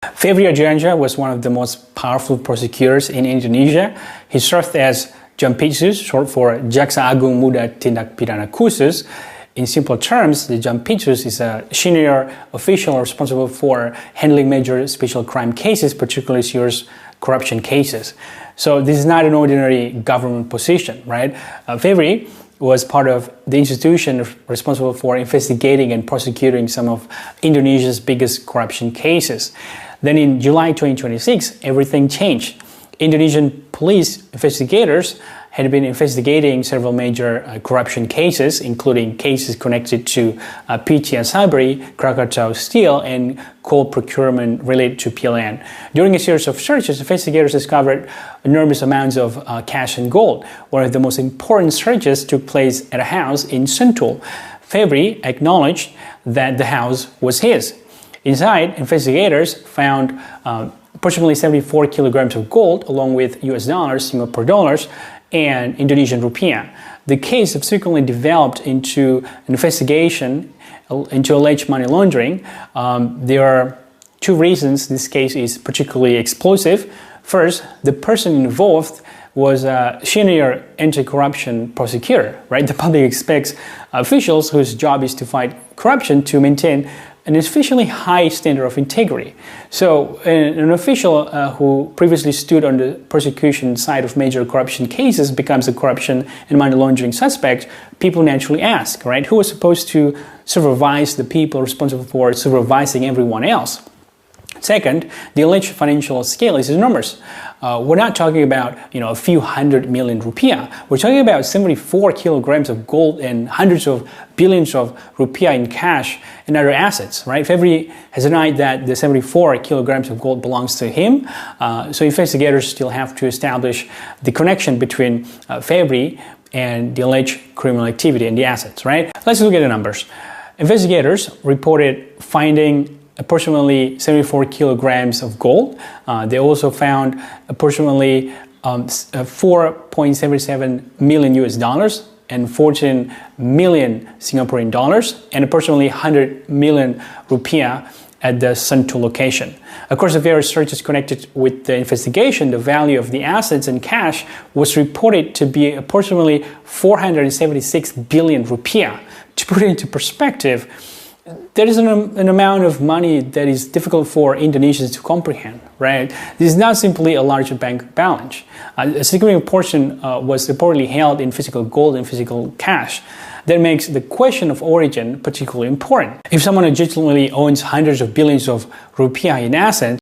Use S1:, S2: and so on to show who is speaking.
S1: Febrie Adriansyah was one of the most powerful prosecutors in Indonesia. He served as Jampidsus, short for Jaksa Agung Muda Tindak Pidana Khusus. In simple terms, the Jampidsus is a senior official responsible for handling major special crime cases, particularly serious corruption cases. So this is not an ordinary government position, right? Febrie was part of the institution responsible for investigating and prosecuting some of Indonesia's biggest corruption cases. Then in July 2026, everything changed. Indonesian police investigators had been investigating several major corruption cases, including cases connected to PT Asabri, Krakatau Steel, and coal procurement related to PLN. During a series of searches, investigators discovered enormous amounts of cash and gold. One of the most important searches took place at a house in Sentul. Febrie acknowledged that the house was his. Inside, investigators found approximately 74 kilograms of gold, along with US dollars, Singapore dollars, and Indonesian Rupiah. The case subsequently developed into an investigation into alleged money laundering. There are two reasons this case is particularly explosive. First, the person involved was a senior anti-corruption prosecutor, right? The public expects officials whose job is to fight corruption to maintain an especially high standard of integrity. So an official who previously stood on the prosecution side of major corruption cases becomes a corruption and money laundering suspect. People naturally ask, right, who is supposed to supervise the people responsible for supervising everyone else? Second, the alleged financial scale is enormous. We're not talking about a few hundred million rupiah. We're talking about 74 kilograms of gold and hundreds of billions of rupiah in cash and other assets. Right? Febrie has denied that the 74 kilograms of gold belongs to him. So investigators still have to establish the connection between Febrie and the alleged criminal activity and the assets. Right? Let's look at the numbers. Investigators reported finding approximately 74 kilograms of gold. They also found approximately 4.77 million US dollars and 14 million Singaporean dollars and approximately 100 million rupiah at the Sentul location. Across the various searches connected with the investigation, the value of the assets and cash was reported to be approximately 476 billion rupiah. To put it into perspective, there is an amount of money that is difficult for Indonesians to comprehend, right? This is not simply a large bank balance. A significant portion was reportedly held in physical gold and physical cash. That makes the question of origin particularly important. If someone legitimately owns hundreds of billions of rupiah in assets,